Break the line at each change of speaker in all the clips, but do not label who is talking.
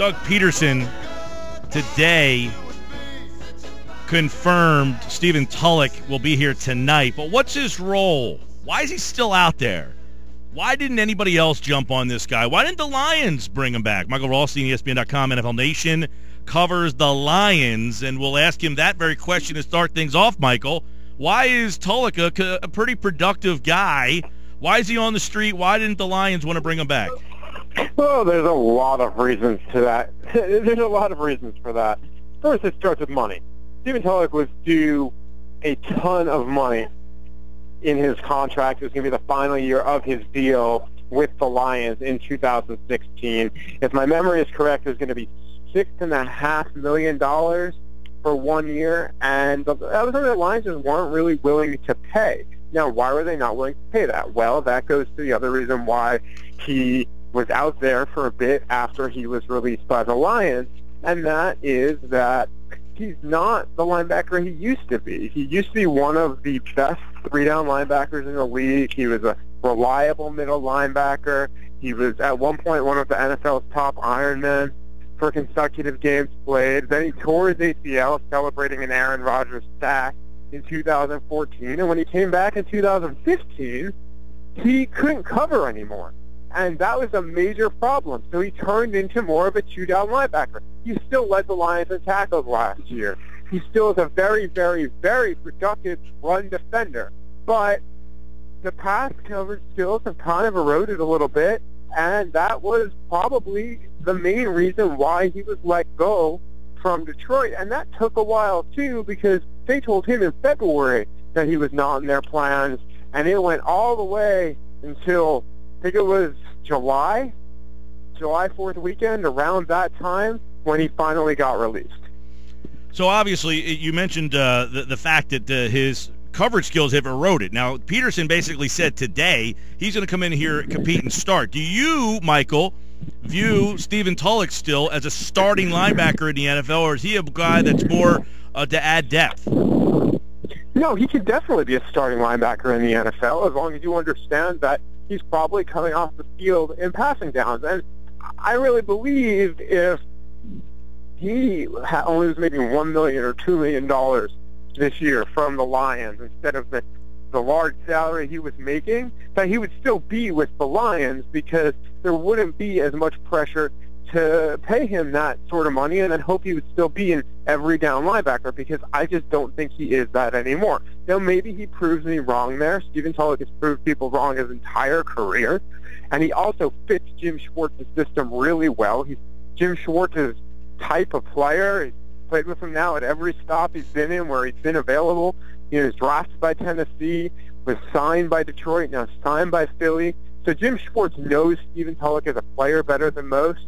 Doug Peterson today confirmed Stephen Tulloch will be here tonight. But what's his role? Why is he still out there? Why didn't anybody else jump on this guy? Why didn't the Lions bring him back? Michael Rothstein, ESPN.com, NFL Nation, covers the Lions, and we'll ask him that very question to start things off, Michael. Why is Tulloch a pretty productive guy? Why is he on the street? Why didn't the Lions want to bring him back?
Well, there's a lot of reasons to that. There's a lot of reasons for that. First, it starts with money. Stephen Tulloch was due a ton of money in his contract. It was going to be the final year of his deal with the Lions in 2016. If my memory is correct, it was going to be $6.5 million for 1 year, and that was something the Lions just weren't really willing to pay. Now, why were they not willing to pay that? Well, that goes to the other reason why he was out there for a bit after he was released by the Lions, and that is that he's not the linebacker he used to be. He used to be one of the best three-down linebackers in the league. He was a reliable middle linebacker. He was at one point one of the NFL's top Ironmen for consecutive games played. Then he tore his ACL celebrating an Aaron Rodgers sack in 2014, and when he came back in 2015, he couldn't cover anymore. And that was a major problem. So he turned into more of a two-down linebacker. He still led the Lions in tackles last year. He still is a very, very, very productive run defender. But the pass coverage skills have kind of eroded a little bit, and that was probably the main reason why he was let go from Detroit. And that took a while, too, because they told him in February that he was not in their plans, and it went all the way until I think it was July 4th weekend, around that time, when he finally got released.
So obviously, you mentioned the fact that his coverage skills have eroded. Now, Peterson basically said today he's going to come in here, compete, and start. Do you, Michael, view Stephen Tulloch still as a starting linebacker in the NFL, or is he a guy that's more to add depth?
No, he could definitely be a starting linebacker in the NFL, as long as you understand that he's probably coming off the field in passing downs. And I really believe if he only was making $1 million or $2 million this year from the Lions instead of the large salary he was making, that he would still be with the Lions, because there wouldn't be as much pressure to pay him that sort of money and then hope he would still be an every down linebacker, because I just don't think he is that anymore. Now, maybe he proves me wrong there. Stephen Tulloch has proved people wrong his entire career, and he also fits Jim Schwartz's system really well. He's Jim Schwartz's type of player. He's played with him now at every stop he's been in where he's been available. He was drafted by Tennessee, was signed by Detroit, now signed by Philly. So Jim Schwartz knows Stephen Tulloch as a player better than most.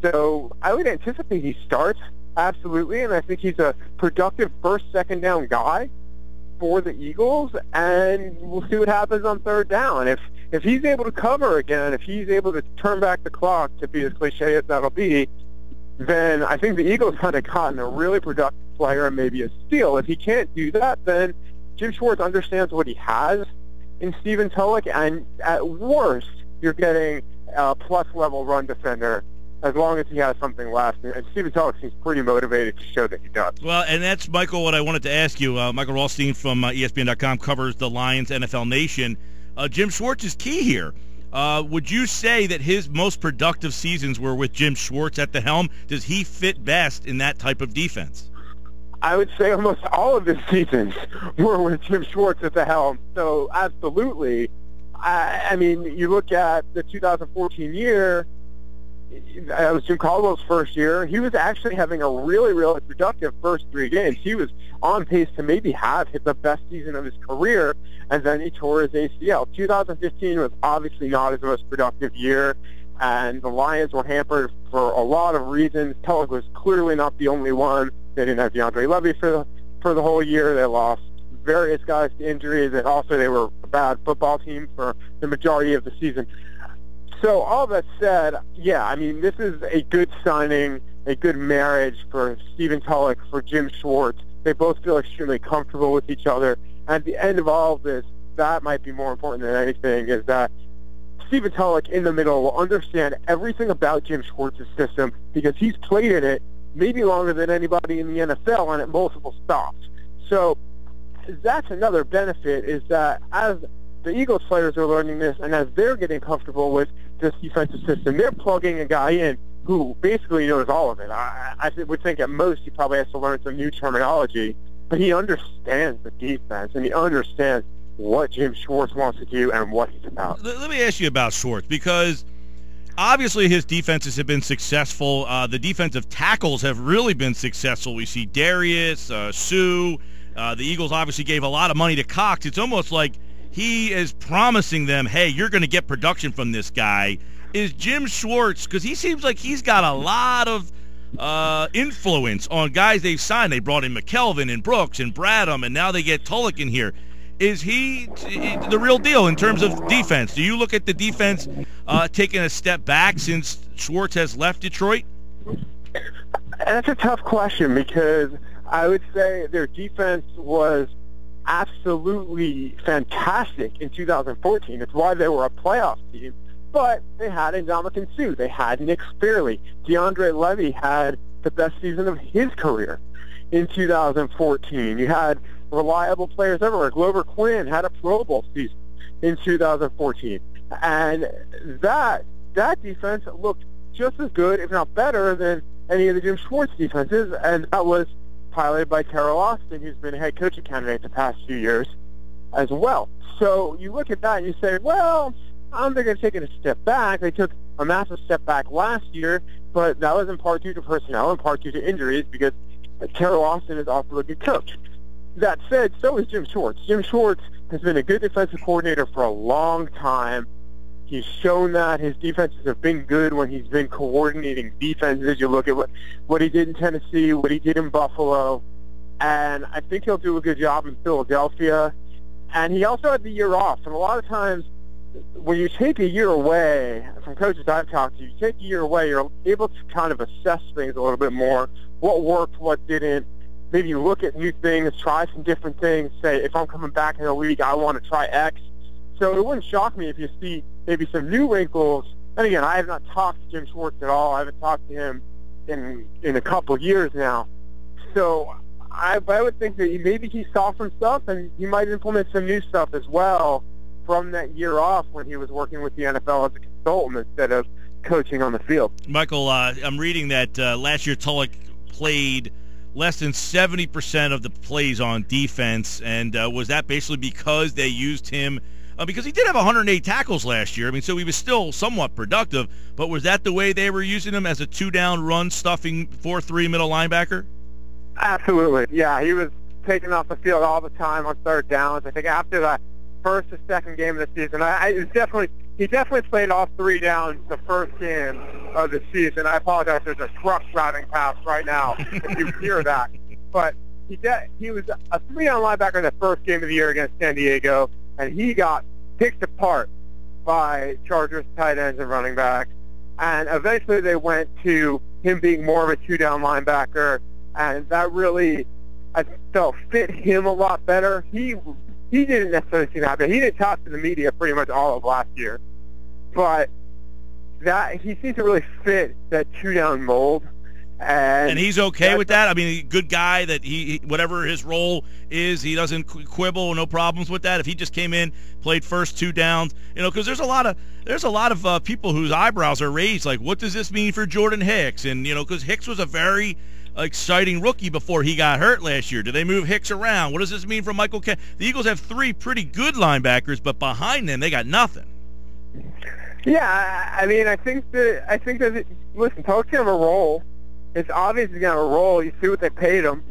So I would anticipate he starts, absolutely, and I think he's a productive first, second down guy for the Eagles, and we'll see what happens on third down. If he's able to cover again, if he's able to turn back the clock, to be as cliche as that'll be, then I think the Eagles kind of gotten a really productive player and maybe a steal. If he can't do that, then Jim Schwartz understands what he has in Stephen Tulloch, and at worst, you're getting a plus-level run defender as long as he has something left. And Stephen Tulloch seems pretty motivated to show that he does.
Well, and that's, Michael, what I wanted to ask you. Michael Rothstein from ESPN.com covers the Lions, NFL Nation. Jim Schwartz is key here. Would you say that his most productive seasons were with Jim Schwartz at the helm? Does he fit best in that type of defense?
I would say almost all of his seasons were with Jim Schwartz at the helm. So, absolutely. I mean, you look at the 2014 year, that was Jim Caldwell's first year. He was actually having a really, really productive first 3 games. He was on pace to maybe have hit the best season of his career, and then he tore his ACL. 2015 was obviously not his most productive year, and the Lions were hampered for a lot of reasons. Tulloch was clearly not the only one. They didn't have DeAndre Levy for the whole year. They lost various guys to injuries, and also they were a bad football team for the majority of the season. So all that said, yeah, I mean, this is a good signing, a good marriage for Stephen Tulloch, for Jim Schwartz. They both feel extremely comfortable with each other. And at the end of all of this, that might be more important than anything, is that Stephen Tulloch in the middle will understand everything about Jim Schwartz's system because he's played in it maybe longer than anybody in the NFL and at multiple stops. So that's another benefit, is that as the Eagles players are learning this and as they're getting comfortable with this defensive system, they're plugging a guy in who basically knows all of it. I would think at most he probably has to learn some new terminology, but he understands the defense and he understands what Jim Schwartz wants to do and what he's about.
Let me ask you about Schwartz, because obviously his defenses have been successful. The defensive tackles have really been successful. We see Darius, Sue. The Eagles obviously gave a lot of money to Cox. It's almost like he is promising them, hey, you're going to get production from this guy. Is Jim Schwartz, because he seems like he's got a lot of influence on guys they've signed. They brought in McKelvin and Brooks and Bradham, and now they get Tulloch in here. Is he the real deal in terms of defense? Do you look at the defense taking a step back since Schwartz has left Detroit?
That's a tough question, because I would say their defense was absolutely fantastic in 2014. It's why they were a playoff team. But they had Ndamukong Suh. They had Nick Fairley. DeAndre Levy had the best season of his career in 2014. You had reliable players everywhere. Glover Quinn had a Pro Bowl season in 2014. And that defense looked just as good, if not better, than any of the Jim Schwartz defenses. And that was piloted by Terrell Austin, who's been a head coaching candidate the past few years as well. So you look at that and you say, well, they're going to take it a step back. They took a massive step back last year, but that was in part due to personnel, in part due to injuries, because Terrell Austin is also a good coach. That said, so is Jim Schwartz. Jim Schwartz has been a good defensive coordinator for a long time. He's shown that his defenses have been good when he's been coordinating defenses. You look at what he did in Tennessee, what he did in Buffalo, and I think he'll do a good job in Philadelphia. And he also had the year off, and a lot of times when you take a year away, from coaches I've talked to, you take a year away, you're able to kind of assess things a little bit more, what worked, what didn't. Maybe you look at new things, try some different things, say, if I'm coming back in the league, I want to try X. So it wouldn't shock me if you see maybe some new wrinkles. And again, I have not talked to Jim Schwartz at all. I haven't talked to him in a couple of years now. So I would think that maybe he saw some stuff, and he might implement some new stuff as well from that year off when he was working with the NFL as a consultant instead of coaching on the field.
Michael, I'm reading that last year Tulloch played less than 70% of the plays on defense, and was that basically because they used him because he did have 108 tackles last year. I mean, so he was still somewhat productive, but was that the way they were using him, as a two-down run stuffing 4-3 middle linebacker?
Absolutely. Yeah, he was taken off the field all the time on third downs. I think after that first or second game of the season, he definitely played all three downs the first game of the season. I apologize, there's a truck driving past right now if you hear that. But he was a three-down linebacker in the first game of the year against San Diego, and he got picked apart by Chargers tight ends and running backs. And eventually they went to him being more of a two-down linebacker, and that really, I felt, fit him a lot better. He didn't necessarily see that, but he didn't talk to the media pretty much all of last year. But that he seems to really fit that two-down mold. And
he's okay with that? I mean, good guy that he whatever his role is, he doesn't quibble, no problems with that. If he just came in, played first two downs, because there's a lot of people whose eyebrows are raised, like, what does this mean for Jordan Hicks? And, because Hicks was a very exciting rookie before he got hurt last year. Do they move Hicks around? What does this mean for Michael Kent? The Eagles have three pretty good linebackers, but behind them, they got nothing.
Yeah, I mean, I think that listen, Tulloch's going to have a role. It's obvious he's going to have a role. You see what they paid him.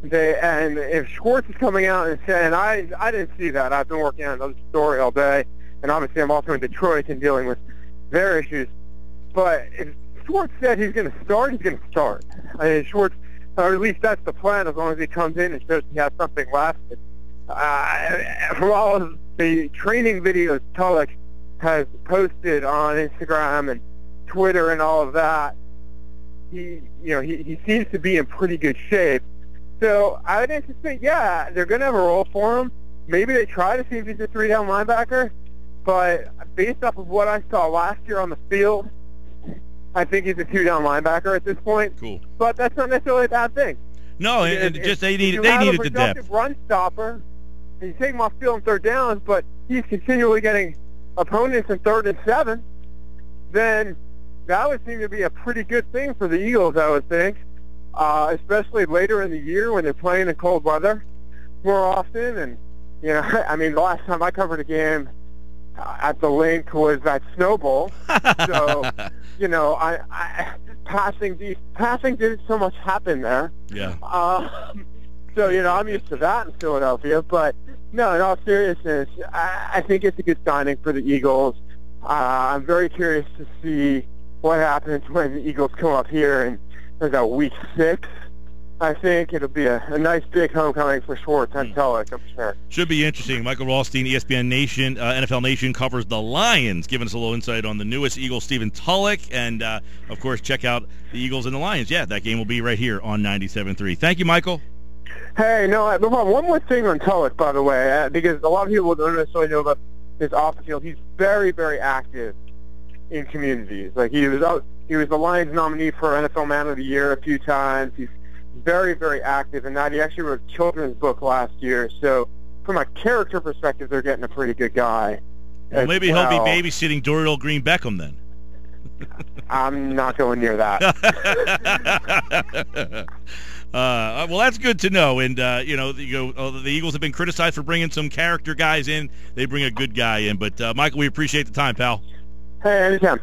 And if Schwartz is coming out and saying, I didn't see that. I've been working on another story all day, and obviously I'm also in Detroit and dealing with their issues. But if Schwartz said he's going to start, he's going to start. I mean, Schwartz, or at least that's the plan, as long as he comes in and shows he has something left. From all of the training videos Tulloch has posted on Instagram and Twitter and all of that, he seems to be in pretty good shape. So I would anticipate, they're going to have a role for him. Maybe they try to see if he's a three-down linebacker. but based off of what I saw last year on the field, I think he's a two-down linebacker at this point.
Cool.
But that's not necessarily a bad thing.
No, they needed the depth.
Run stopper, and you take him off field on third downs, but he's continually getting opponents in 3rd and 7, then that would seem to be a pretty good thing for the Eagles, I would think, especially later in the year when they're playing in cold weather more often. And, you know, I mean, the last time I covered a game at the Link was that Snow Bowl. So, you know, passing didn't so much happen there.
Yeah.
So, you know, I'm used to that in Philadelphia. But, no, in all seriousness, I think it's a good signing for the Eagles. I'm very curious to see what happens when the Eagles come up here in about week 6. I think it'll be a nice big homecoming for Schwartz and Tulloch, I'm sure.
Should be interesting. Michael Rothstein, ESPN Nation, NFL Nation, covers the Lions, giving us a little insight on the newest Eagles, Stephen Tulloch. And, of course, check out the Eagles and the Lions. Yeah, that game will be right here on 97.3. Thank you, Michael.
Hey, no problem. One more thing on Tulloch, by the way, because a lot of people don't necessarily know about his off the field. He's very, very active in communities. Like, he was the Lions nominee for NFL Man of the Year a few times. He's very, very active in that. He actually wrote a children's book last year. So from a character perspective, they're getting a pretty good guy.
Well, maybe he'll be babysitting Dorial Green Beckham then.
I'm not going near that.
Well, that's good to know. And, the Eagles have been criticized for bringing some character guys in. They bring a good guy in. But, Michael, we appreciate the time, pal.
Hey, anytime.